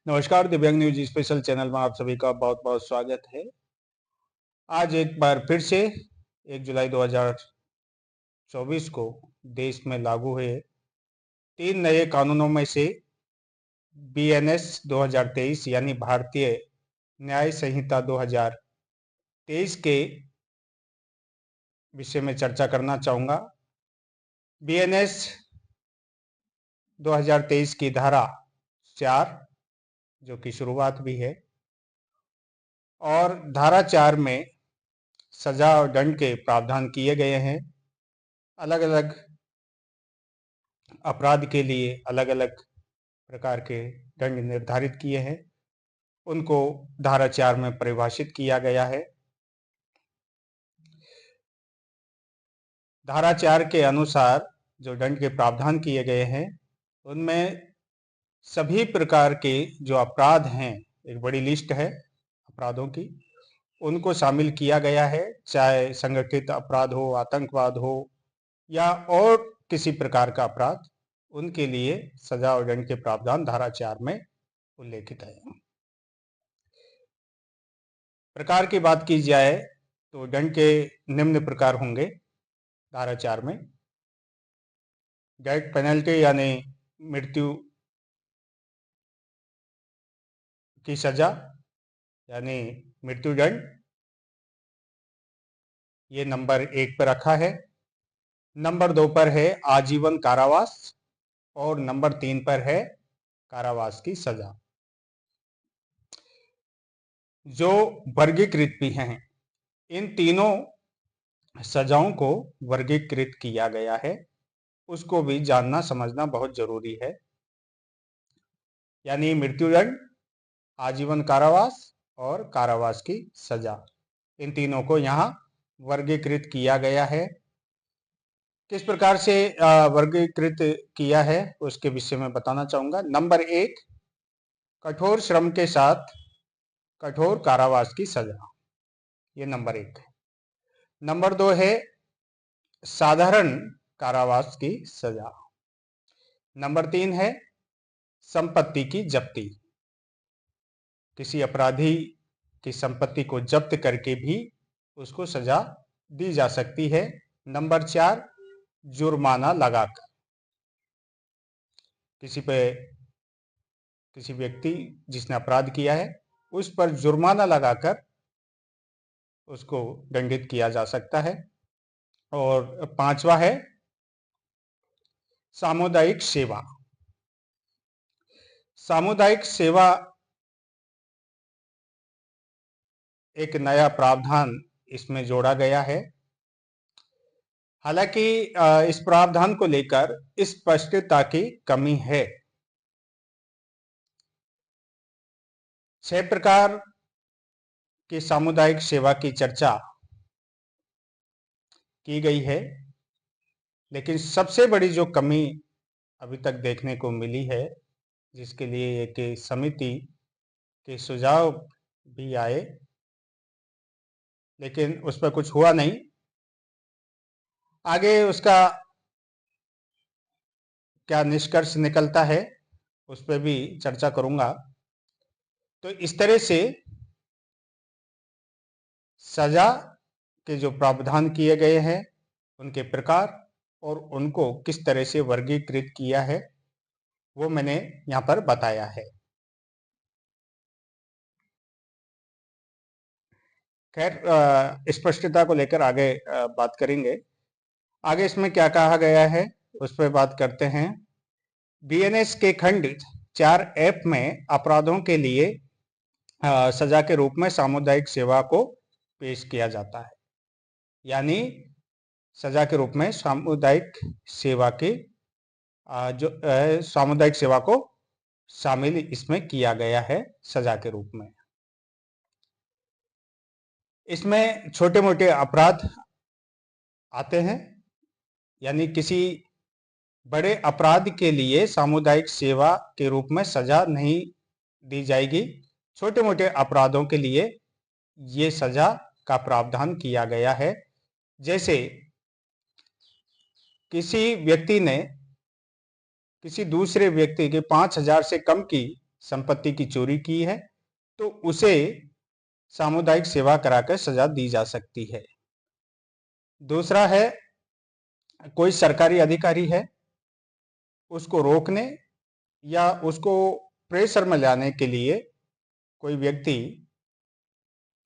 नमस्कार, दिव्यांग news special channel में आप सभी का बहुत बहुत स्वागत है। आज एक बार फिर से 1 जुलाई 2024 को देश में लागू हुए 3 नए कानूनों में से बीएनएस 2023 यानी भारतीय न्याय संहिता 2023 के विषय में चर्चा करना चाहूँगा। बीएनएस 2023 की धारा 4 जो कि शुरुआत भी है और धारा 4 में सजा और दंड के प्रावधान किए गए हैं। अलग अलग अपराध के लिए अलग अलग प्रकार के दंड निर्धारित किए हैं, उनको धारा 4 में परिभाषित किया गया है। धारा 4 के अनुसार जो दंड के प्रावधान किए गए हैं उनमें सभी प्रकार के जो अपराध हैं, एक बड़ी लिस्ट है अपराधों की, उनको शामिल किया गया है। चाहे संगठित अपराध हो, आतंकवाद हो या और किसी प्रकार का अपराध, उनके लिए सजा और दंड के प्रावधान धारा 4 में उल्लेखित है। प्रकार की बात की जाए तो दंड के निम्न प्रकार होंगे धारा 4 में। डेथ पेनल्टी यानी मृत्यु की सजा यानी मृत्युदंड, ये नंबर 1 पर रखा है। नंबर 2 पर है आजीवन कारावास और नंबर 3 पर है कारावास की सजा। जो वर्गीकृत भी हैं, इन तीनों सजाओं को वर्गीकृत किया गया है, उसको भी जानना समझना बहुत जरूरी है। यानी मृत्युदंड, आजीवन कारावास और कारावास की सजा, इन तीनों को यहाँ वर्गीकृत किया गया है। किस प्रकार से वर्गीकृत किया है उसके विषय में बताना चाहूंगा। नंबर 1, कठोर श्रम के साथ कठोर कारावास की सजा, ये नंबर 1 है। नंबर 2 है साधारण कारावास की सजा। नंबर 3 है संपत्ति की जब्ती, किसी अपराधी की संपत्ति को जब्त करके भी उसको सजा दी जा सकती है। नंबर 4, जुर्माना लगाकर, किसी व्यक्ति जिसने अपराध किया है उस पर जुर्माना लगाकर उसको दंडित किया जा सकता है। और 5वां है सामुदायिक सेवा। सामुदायिक सेवा एक नया प्रावधान इसमें जोड़ा गया है। हालांकि इस प्रावधान को लेकर स्पष्टता की कमी है। 6 प्रकार की सामुदायिक सेवा की चर्चा की गई है, लेकिन सबसे बड़ी जो कमी अभी तक देखने को मिली है, जिसके लिए एक समिति के सुझाव भी आए, लेकिन उस पर कुछ हुआ नहीं। आगे उसका क्या निष्कर्ष निकलता है उस पर भी चर्चा करूंगा। तो इस तरह से सजा के जो प्रावधान किए गए हैं, उनके प्रकार और उनको किस तरह से वर्गीकृत किया है, वो मैंने यहाँ पर बताया है। खैर, स्पष्टता को लेकर आगे बात करेंगे। आगे इसमें क्या कहा गया है उस पर बात करते हैं। बीएनएस के खंड 4F में अपराधों के लिए सजा के रूप में सामुदायिक सेवा को पेश किया जाता है। यानी सजा के रूप में सामुदायिक सेवा की सामुदायिक सेवा को शामिल इसमें किया गया है सजा के रूप में। इसमें छोटे मोटे अपराध आते हैं, यानी किसी बड़े अपराध के लिए सामुदायिक सेवा के रूप में सजा नहीं दी जाएगी। छोटे मोटे अपराधों के लिए ये सजा का प्रावधान किया गया है। जैसे किसी व्यक्ति ने किसी दूसरे व्यक्ति के 5,000 से कम की संपत्ति की चोरी की है तो उसे सामुदायिक सेवा कराकर सजा दी जा सकती है। दूसरा है, कोई सरकारी अधिकारी है, उसको रोकने या उसको प्रेशर में लाने के लिए कोई व्यक्ति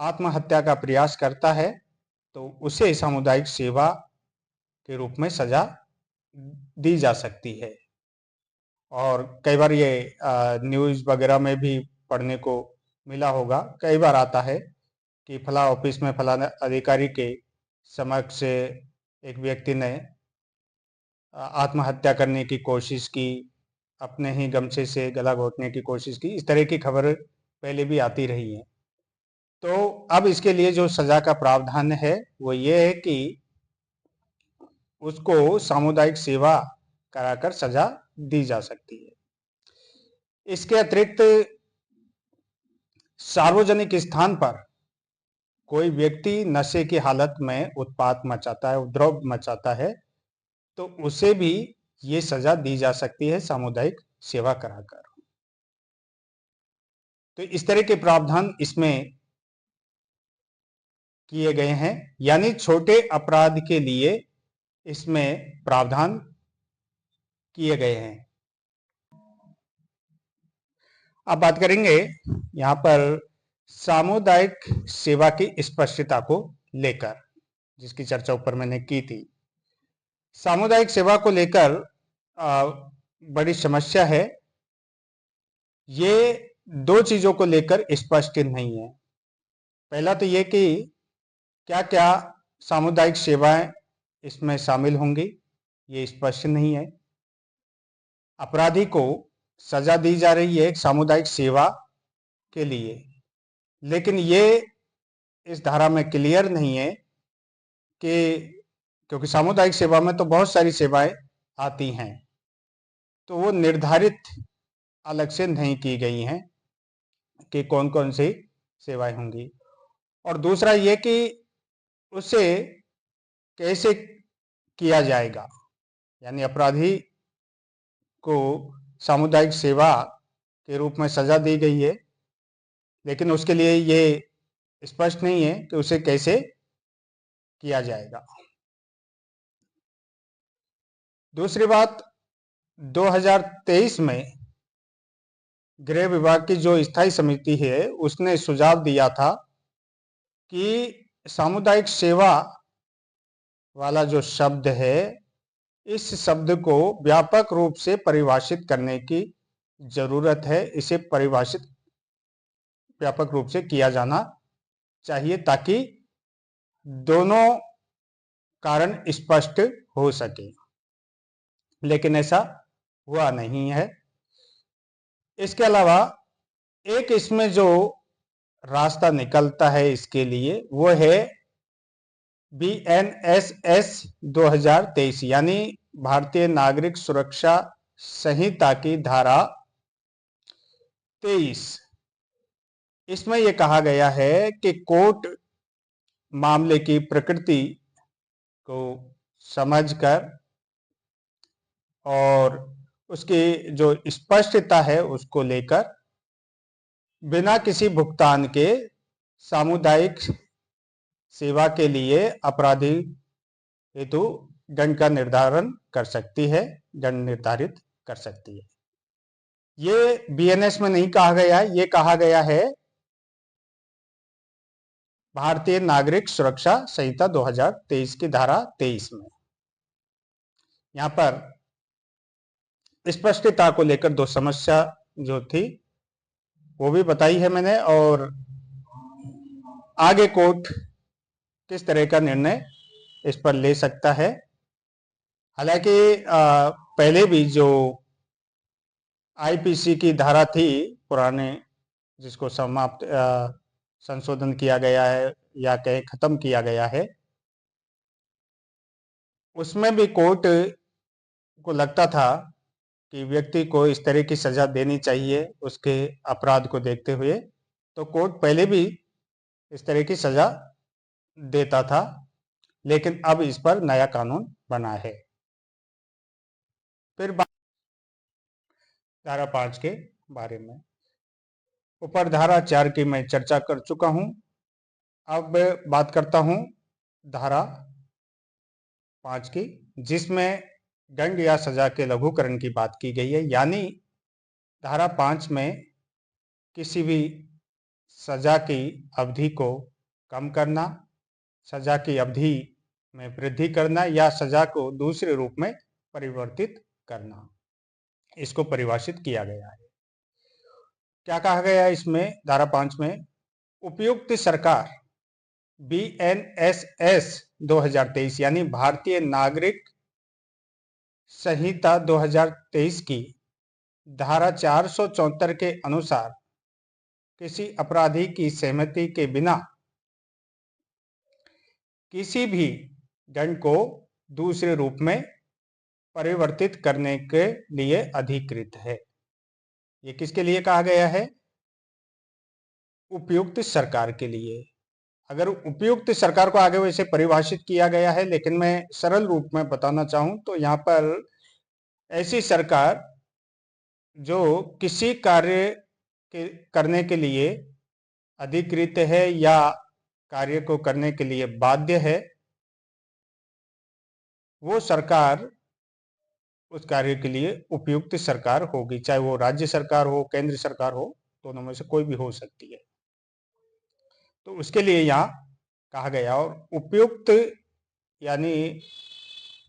आत्महत्या का प्रयास करता है तो उसे सामुदायिक सेवा के रूप में सजा दी जा सकती है। और कई बार ये न्यूज़ वगैरह में भी पढ़ने को मिला होगा, कई बार आता है कि फला ऑफिस में फलाना अधिकारी के समक्ष एक व्यक्ति ने आत्महत्या करने की कोशिश की, अपने ही गमछे से गला घोटने की कोशिश की। इस तरह की खबर पहले भी आती रही है। तो अब इसके लिए जो सजा का प्रावधान है वो ये है कि उसको सामुदायिक सेवा कराकर सजा दी जा सकती है। इसके अतिरिक्त सार्वजनिक स्थान पर कोई व्यक्ति नशे की हालत में उत्पात मचाता है, उपद्रव मचाता है, तो उसे भी ये सजा दी जा सकती है सामुदायिक सेवा कराकर। तो इस तरह के प्रावधान इसमें किए गए हैं, यानी छोटे अपराध के लिए इसमें प्रावधान किए गए हैं। अब बात करेंगे यहाँ पर सामुदायिक सेवा की स्पष्टता को लेकर, जिसकी चर्चा ऊपर मैंने की थी। सामुदायिक सेवा को लेकर बड़ी समस्या है। ये दो चीजों को लेकर स्पष्ट नहीं है। पहला तो ये कि क्या क्या सामुदायिक सेवाएं इसमें शामिल होंगी, ये स्पष्ट नहीं है। अपराधी को सजा दी जा रही है एक सामुदायिक सेवा के लिए, लेकिन ये इस धारा में क्लियर नहीं है कि, क्योंकि सामुदायिक सेवा में तो बहुत सारी सेवाएं आती हैं, तो वो निर्धारित अलग से नहीं की गई हैं कि कौन कौन सी सेवाएं होंगी। और दूसरा ये कि उसे कैसे किया जाएगा, यानी अपराधी को सामुदायिक सेवा के रूप में सजा दी गई है, लेकिन उसके लिए ये स्पष्ट नहीं है कि उसे कैसे किया जाएगा। दूसरी बात, 2023 में गृह विभाग की जो स्थायी समिति है उसने सुझाव दिया था कि सामुदायिक सेवा वाला जो शब्द है, इस शब्द को व्यापक रूप से परिभाषित करने की जरूरत है। इसे परिभाषित व्यापक रूप से किया जाना चाहिए ताकि दोनों कारण स्पष्ट हो सके, लेकिन ऐसा हुआ नहीं है। इसके अलावा एक इसमें जो रास्ता निकलता है इसके लिए वो है BNSS 2023, यानी भारतीय नागरिक सुरक्षा संहिता की धारा 23। इसमें यह कहा गया है कि कोर्ट मामले की प्रकृति को समझकर और उसकी जो स्पष्टता है उसको लेकर बिना किसी भुगतान के सामुदायिक सेवा के लिए अपराधी हेतु दंड का निर्धारण कर सकती है, दंड निर्धारित कर सकती है। ये BNS में नहीं कहा गया है, ये कहा गया है भारतीय नागरिक सुरक्षा संहिता 2023 की धारा 23 में। यहां पर स्पष्टता को लेकर दो समस्या जो थी वो भी बताई है मैंने, और आगे कोर्ट किस तरह का निर्णय इस पर ले सकता है। हालांकि पहले भी जो IPC की धारा थी पुराने, जिसको समाप्त संशोधन किया गया है या कहीं खत्म किया गया है, उसमें भी कोर्ट को लगता था कि व्यक्ति को इस तरह की सजा देनी चाहिए उसके अपराध को देखते हुए, तो कोर्ट पहले भी इस तरह की सजा देता था, लेकिन अब इस पर नया कानून बना है। फिर धारा 5 के बारे में, ऊपर धारा 4 की मैं चर्चा कर चुका हूं। अब बात करता हूं धारा 5 की, जिसमें दंड या सजा के लघुकरण की बात की गई है। यानी धारा 5 में किसी भी सजा की अवधि को कम करना, सजा की अवधि में वृद्धि करना या सजा को दूसरे रूप में परिवर्तित करना, इसको परिभाषित किया गया है। क्या कहा गया है इसमें? धारा 5 में उपयुक्त सरकार BNSS 2023 यानी भारतीय नागरिक संहिता 2023 की धारा 474 के अनुसार किसी अपराधी की सहमति के बिना किसी भी दंड को दूसरे रूप में परिवर्तित करने के लिए अधिकृत है। ये किसके लिए कहा गया है? उपयुक्त सरकार के लिए। अगर उपयुक्त सरकार को आगे वैसे परिभाषित किया गया है, लेकिन मैं सरल रूप में बताना चाहूं तो यहाँ पर ऐसी सरकार जो किसी कार्य करने के लिए अधिकृत है या कार्य को करने के लिए बाध्य है, वो सरकार उस कार्य के लिए उपयुक्त सरकार होगी। चाहे वो राज्य सरकार हो, केंद्र सरकार हो, दोनों में से कोई भी हो सकती है। तो उसके लिए यहाँ कहा गया। और उपयुक्त यानी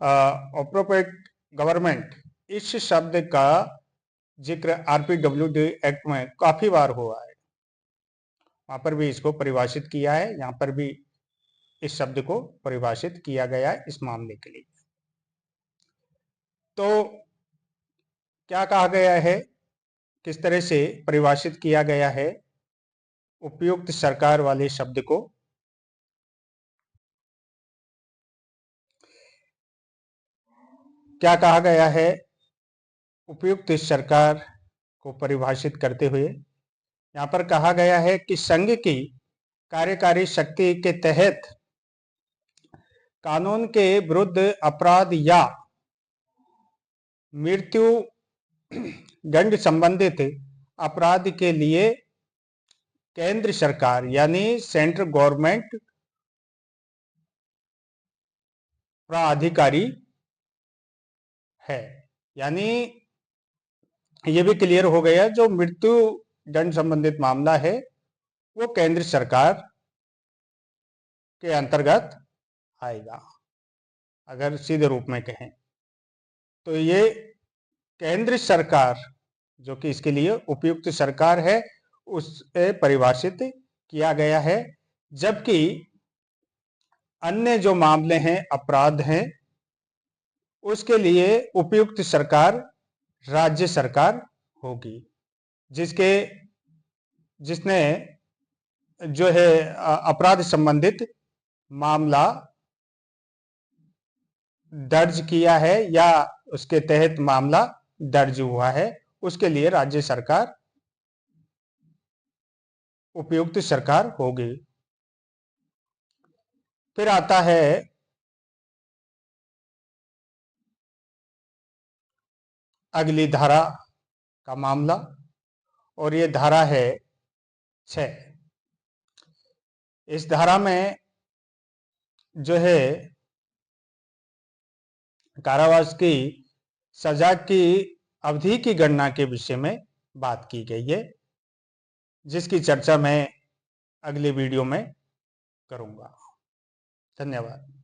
अप्रोप्रिएट गवर्नमेंट, इस शब्द का जिक्र RPWD एक्ट में काफी बार हुआ है। वहां पर भी इसको परिभाषित किया है, यहाँ पर भी इस शब्द को परिभाषित किया गया है इस मामले के लिए। तो क्या कहा गया है, किस तरह से परिभाषित किया गया है उपयुक्त सरकार वाले शब्द को? क्या कहा गया है उपयुक्त सरकार को परिभाषित करते हुए? यहाँ पर कहा गया है कि संघ की कार्यकारी शक्ति के तहत कानून के विरुद्ध अपराध या मृत्यु दंड संबंधित अपराध के लिए केंद्र सरकार यानी सेंट्रल गवर्नमेंट प्राधिकारी है। यानी ये भी क्लियर हो गया, जो मृत्यु दंड संबंधित मामला है वो केंद्र सरकार के अंतर्गत आएगा। अगर सीधे रूप में कहें तो ये केंद्र सरकार जो कि इसके लिए उपयुक्त सरकार है, उसे परिभाषित किया गया है। जबकि अन्य जो मामले हैं, अपराध हैं, उसके लिए उपयुक्त सरकार राज्य सरकार होगी, जिसने जो है अपराध संबंधित मामला दर्ज किया है या उसके तहत मामला दर्ज हुआ है, उसके लिए राज्य सरकार उपयुक्त सरकार होगी। फिर आता है अगली धारा का मामला, और ये धारा है 6। इस धारा में जो है कारावास की सजा की अवधि की गणना के विषय में बात की गई है, जिसकी चर्चा मैं अगले वीडियो में करूंगा। धन्यवाद।